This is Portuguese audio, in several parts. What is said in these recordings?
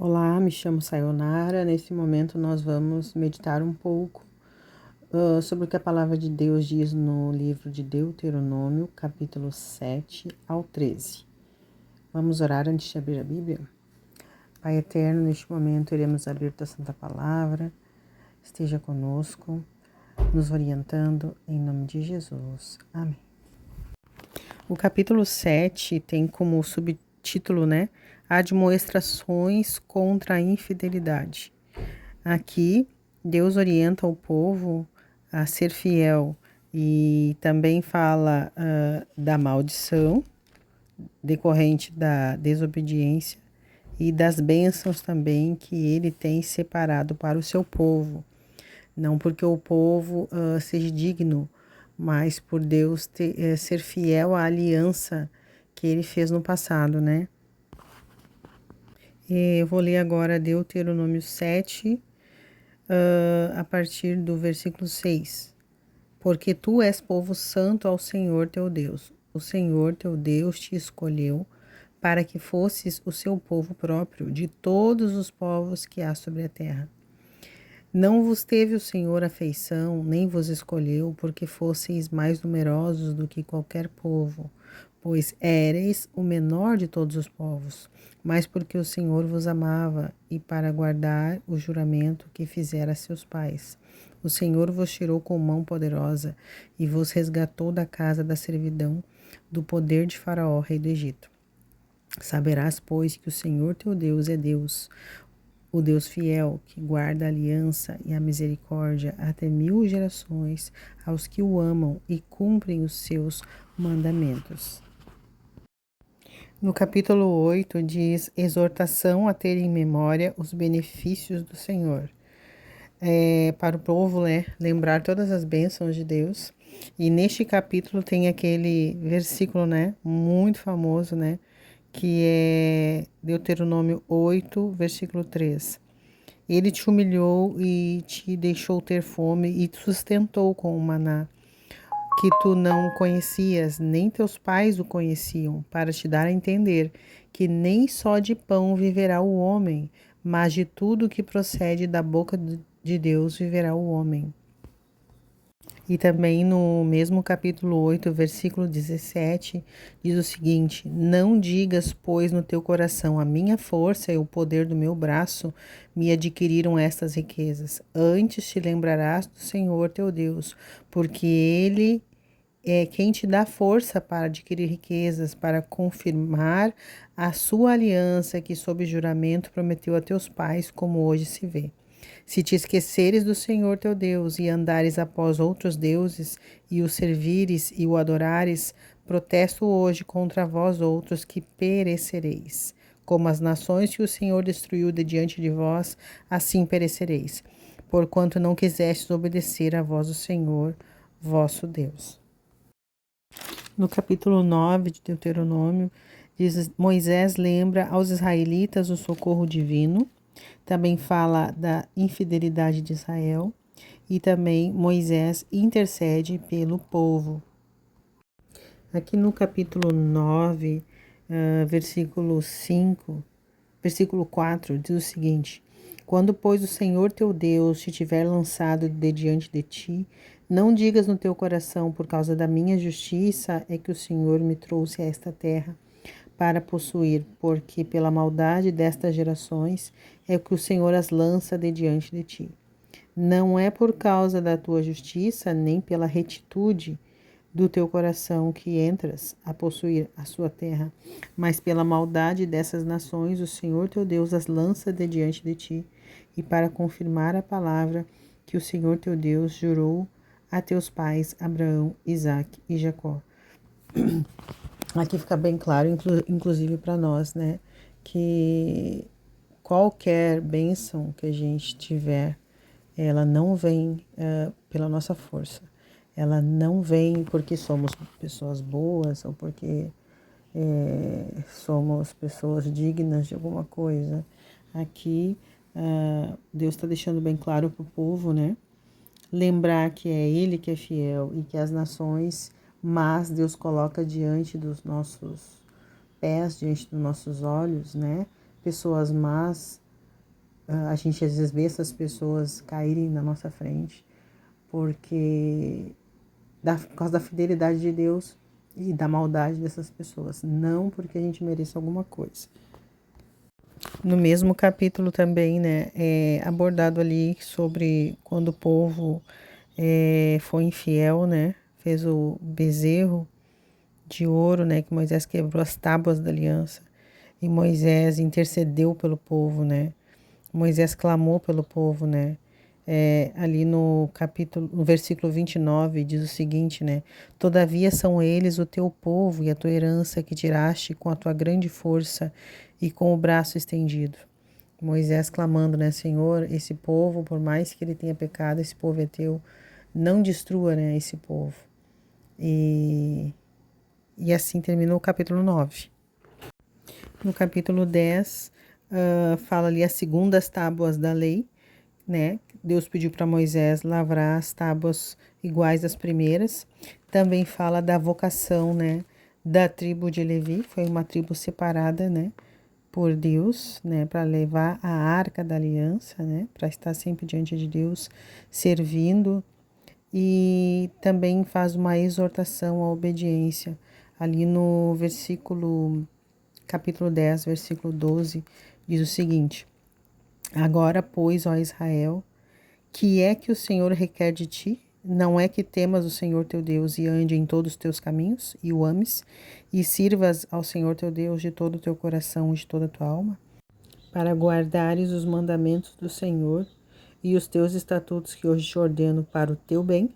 Olá, me chamo Sayonara. Nesse momento nós vamos meditar um pouco sobre o que a palavra de Deus diz no livro de Deuteronômio, capítulo 7 ao 13. Vamos orar antes de abrir a Bíblia? Pai eterno, neste momento iremos abrir tua santa palavra. Esteja conosco, nos orientando em nome de Jesus. Amém. O capítulo 7 tem como subtítulo, Admoestações contra a infidelidade. Aqui, Deus orienta o povo a ser fiel e também fala da maldição decorrente da desobediência e das bênçãos também que ele tem separado para o seu povo. Não porque o povo seja digno, mas por Deus ser fiel à aliança que ele fez no passado, né? Eu vou ler agora Deuteronômio 7, a partir do versículo 6. Porque tu és povo santo ao Senhor teu Deus. O Senhor teu Deus te escolheu para que fosses o seu povo próprio de todos os povos que há sobre a terra. Não vos teve o Senhor afeição, nem vos escolheu, porque fosseis mais numerosos do que qualquer povo, pois éreis o menor de todos os povos, mas porque o Senhor vos amava e para guardar o juramento que fizera a seus pais. O Senhor vos tirou com mão poderosa e vos resgatou da casa da servidão, do poder de Faraó, rei do Egito. Saberás, pois, que o Senhor teu Deus é Deus, o Deus fiel, que guarda a aliança e a misericórdia até 1000 gerações aos que o amam e cumprem os seus mandamentos. No capítulo 8 diz exortação a ter em memória os benefícios do Senhor. Para o povo, lembrar todas as bênçãos de Deus. E neste capítulo tem aquele versículo, muito famoso, que é Deuteronômio 8, versículo 3. Ele te humilhou e te deixou ter fome e te sustentou com o maná, que tu não conhecias, nem teus pais o conheciam, para te dar a entender que nem só de pão viverá o homem, mas de tudo que procede da boca de Deus viverá o homem. E também no mesmo capítulo 8, versículo 17, diz o seguinte: Não digas, pois, no teu coração, a minha força e o poder do meu braço me adquiriram estas riquezas. Antes te lembrarás do Senhor teu Deus, porque Ele é quem te dá força para adquirir riquezas, para confirmar a sua aliança que, sob juramento, prometeu a teus pais, como hoje se vê. Se te esqueceres do Senhor teu Deus e andares após outros deuses e o servires e o adorares, protesto hoje contra vós outros que perecereis. Como as nações que o Senhor destruiu de diante de vós, assim perecereis, porquanto não quisestes obedecer à voz do Senhor, vosso Deus. No capítulo 9 de Deuteronômio, diz: Moisés lembra aos israelitas o socorro divino. Também fala da infidelidade de Israel e também Moisés intercede pelo povo. Aqui no capítulo 9, versículo 5, versículo 4, diz o seguinte: Quando, pois, o Senhor teu Deus te tiver lançado de diante de ti, não digas no teu coração, por causa da minha justiça é que o Senhor me trouxe a esta terra para possuir, porque pela maldade destas gerações é que o Senhor as lança de diante de ti. Não é por causa da tua justiça, nem pela retitude do teu coração que entras a possuir a sua terra, mas pela maldade dessas nações o Senhor teu Deus as lança de diante de ti, e para confirmar a palavra que o Senhor teu Deus jurou a teus pais Abraão, Isaque e Jacó. Aqui fica bem claro, inclusive para nós, que qualquer bênção que a gente tiver, ela não vem pela nossa força. Ela não vem porque somos pessoas boas ou porque somos pessoas dignas de alguma coisa. Aqui, Deus está deixando bem claro para o povo, lembrar que é Ele que é fiel e que as nações, mas Deus coloca diante dos nossos pés, diante dos nossos olhos, pessoas más a gente às vezes vê essas pessoas caírem na nossa frente, porque por causa da fidelidade de Deus e da maldade dessas pessoas, não porque a gente mereça alguma coisa. No mesmo capítulo também, né, é abordado ali sobre quando o povo foi infiel, né, fez o bezerro de ouro, né, que Moisés quebrou as tábuas da aliança e Moisés intercedeu pelo povo, né, Moisés clamou pelo povo, né, ali no capítulo, no versículo 29, diz o seguinte, né, todavia são eles o teu povo e a tua herança que tiraste com a tua grande força e com o braço estendido. Moisés clamando, né, Senhor, esse povo, por mais que ele tenha pecado, esse povo é teu, não destrua, né, esse povo. E assim terminou o capítulo 9. No capítulo 10, fala ali as segundas tábuas da lei, né? Deus pediu para Moisés lavrar as tábuas iguais às primeiras. Também fala da vocação, né, da tribo de Levi, foi uma tribo separada, né, por Deus, né, para levar a arca da aliança, né, para estar sempre diante de Deus, servindo. E também faz uma exortação à obediência. Ali no capítulo 10, versículo 12, diz o seguinte: agora, pois, ó Israel, que é que o Senhor requer de ti? Não é que temas o Senhor teu Deus e ande em todos os teus caminhos e o ames, e sirvas ao Senhor teu Deus de todo o teu coração e de toda a tua alma, para guardares os mandamentos do Senhor e os teus estatutos que hoje te ordeno para o teu bem?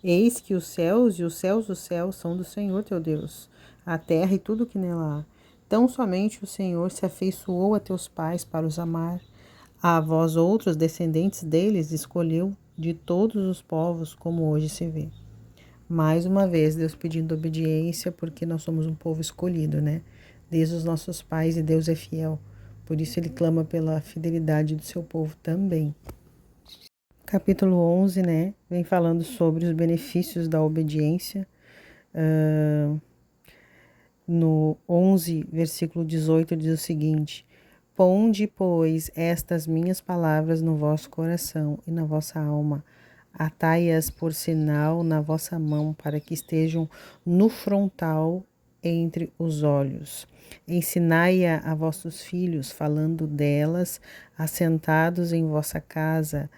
Eis que os céus e os céus dos céus são do Senhor teu Deus, a terra e tudo que nela há. Tão somente o Senhor se afeiçoou a teus pais para os amar. A vós outros, descendentes deles, escolheu de todos os povos, como hoje se vê. Mais uma vez, Deus pedindo obediência, porque nós somos um povo escolhido, né? Desde os nossos pais, e Deus é fiel. Por isso ele clama pela fidelidade do seu povo também. Capítulo 11, né, vem falando sobre os benefícios da obediência. No 11, versículo 18, diz o seguinte: ponde, pois, estas minhas palavras no vosso coração e na vossa alma, atai-as por sinal na vossa mão, para que estejam no frontal entre os olhos. Ensinai-a a vossos filhos, falando delas, assentados em vossa casa,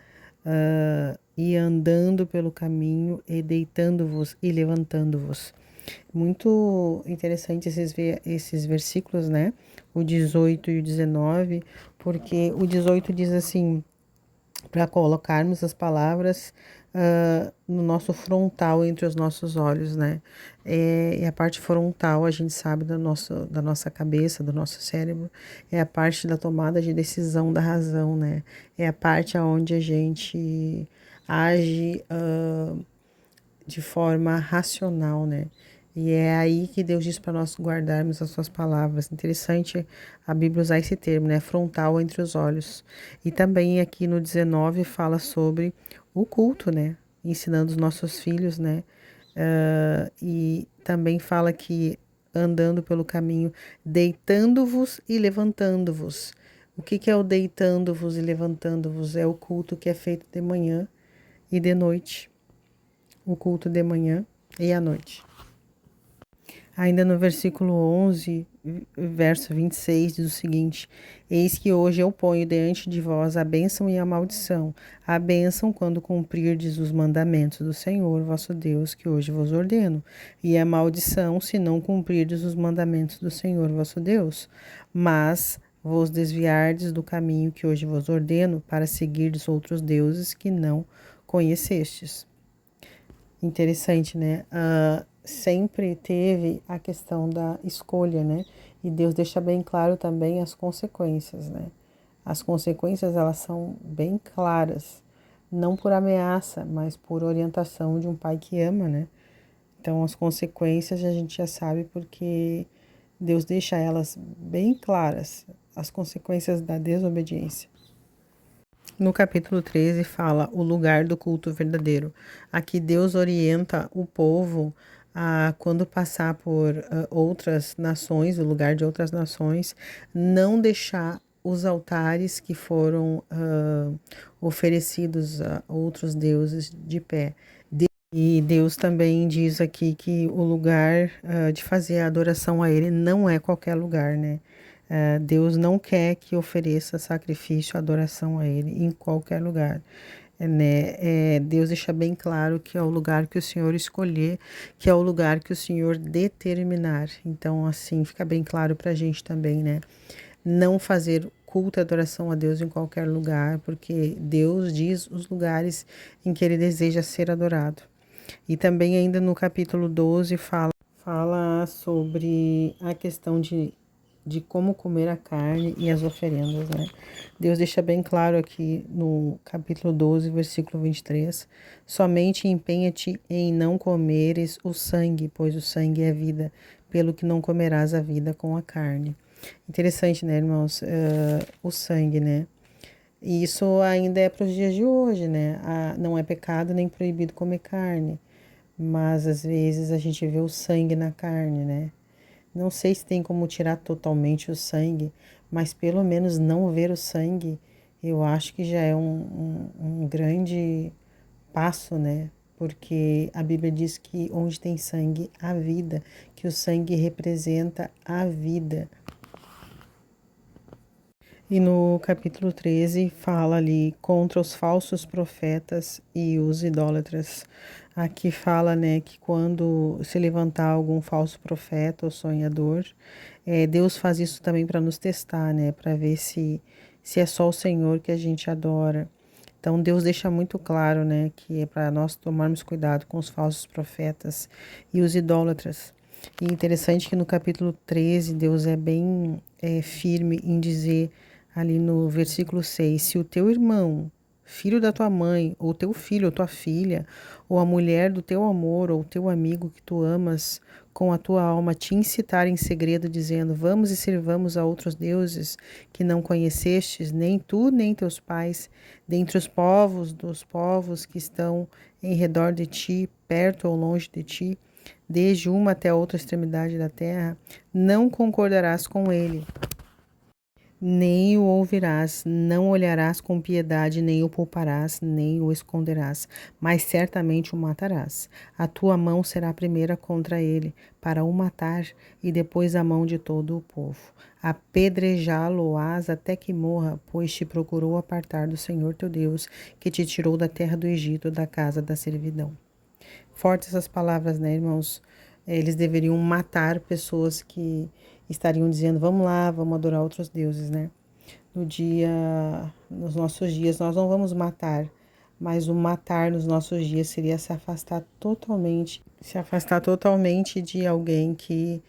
e andando pelo caminho, e deitando-vos e levantando-vos. Muito interessante esses versículos, né? O 18 e o 19, porque o 18 diz assim, para colocarmos as palavras no nosso frontal, entre os nossos olhos, né? E a parte frontal, a gente sabe da nossa cabeça, do nosso cérebro, é a parte da tomada de decisão da razão, né? É a parte onde a gente age de forma racional, né? E é aí que Deus diz para nós guardarmos as suas palavras. Interessante a Bíblia usar esse termo, né? Frontal entre os olhos. E também aqui no 19 fala sobre o culto, né? Ensinando os nossos filhos, né? E também fala que andando pelo caminho, deitando-vos e levantando-vos. O que é o deitando-vos e levantando-vos? É o culto que é feito de manhã e de noite. O culto de manhã e à noite. Ainda no versículo 11, verso 26, diz o seguinte: eis que hoje eu ponho diante de vós a bênção e a maldição. A bênção quando cumprirdes os mandamentos do Senhor, vosso Deus, que hoje vos ordeno. E a maldição se não cumprirdes os mandamentos do Senhor, vosso Deus. Mas vos desviardes do caminho que hoje vos ordeno, para seguirdes outros deuses que não conhecestes. Interessante, né? Sempre teve a questão da escolha, né? E Deus deixa bem claro também as consequências, né? As consequências, elas são bem claras, não por ameaça, mas por orientação de um pai que ama, né? Então, as consequências a gente já sabe porque Deus deixa elas bem claras, as consequências da desobediência. No capítulo 13 fala o lugar do culto verdadeiro. Aqui Deus orienta o povo a, quando passar por outras nações, o lugar de outras nações, não deixar os altares que foram oferecidos a outros deuses de pé. E Deus também diz aqui que o lugar de fazer a adoração a Ele não é qualquer lugar, né? Deus não quer que ofereça sacrifício, adoração a Ele em qualquer lugar, né? Deus deixa bem claro que é o lugar que o Senhor escolher, que é o lugar que o Senhor determinar. Então, assim, fica bem claro para a gente também, né? Não fazer culto e adoração a Deus em qualquer lugar, porque Deus diz os lugares em que Ele deseja ser adorado. E também ainda no capítulo 12 fala sobre a questão de como comer a carne e as oferendas, né? Deus deixa bem claro aqui no capítulo 12, versículo 23, somente empenha-te em não comeres o sangue, pois o sangue é vida, pelo que não comerás a vida com a carne. Interessante, né, irmãos? O sangue, né? E isso ainda é para os dias de hoje, né? Não é pecado nem proibido comer carne, mas às vezes a gente vê o sangue na carne, né? Não sei se tem como tirar totalmente o sangue, mas pelo menos não ver o sangue, eu acho que já é um grande passo, né? Porque a Bíblia diz que onde tem sangue, há vida, que o sangue representa a vida. E no capítulo 13 fala ali contra os falsos profetas e os idólatras. Aqui fala, né, que quando se levantar algum falso profeta ou sonhador, Deus faz isso também para nos testar, né, para ver se é só o Senhor que a gente adora. Então Deus deixa muito claro, né, que é para nós tomarmos cuidado com os falsos profetas e os idólatras. E interessante que no capítulo 13 Deus é bem firme em dizer ali no versículo 6, se o teu irmão, filho da tua mãe, ou teu filho ou tua filha, ou a mulher do teu amor, ou teu amigo que tu amas com a tua alma, te incitar em segredo, dizendo, vamos e sirvamos a outros deuses que não conhecestes, nem tu, nem teus pais, dentre os povos, dos povos que estão em redor de ti, perto ou longe de ti, desde uma até a outra extremidade da terra, não concordarás com ele, nem o ouvirás, não olharás com piedade, nem o pouparás, nem o esconderás, mas certamente o matarás. A tua mão será a primeira contra ele, para o matar, e depois a mão de todo o povo. Apedrejá-lo-ás até que morra, pois te procurou apartar do Senhor teu Deus, que te tirou da terra do Egito, da casa da servidão. Fortes essas palavras, né, irmãos? Eles deveriam matar pessoas que estariam dizendo, vamos lá, vamos adorar outros deuses, né? Nos nossos dias, nós não vamos matar, mas o matar nos nossos dias seria se afastar totalmente de alguém que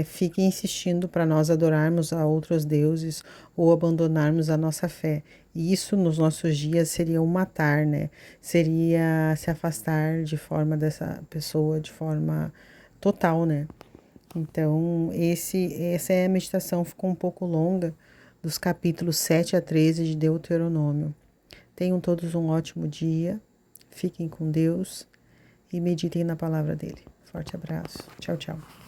fique insistindo para nós adorarmos a outros deuses ou abandonarmos a nossa fé. E isso nos nossos dias seria o matar, né? Seria se afastar de forma dessa pessoa, de forma total, né? Então, essa é a meditação, ficou um pouco longa, dos capítulos 7 a 13 de Deuteronômio. Tenham todos um ótimo dia, fiquem com Deus e meditem na palavra dele. Forte abraço. Tchau, tchau.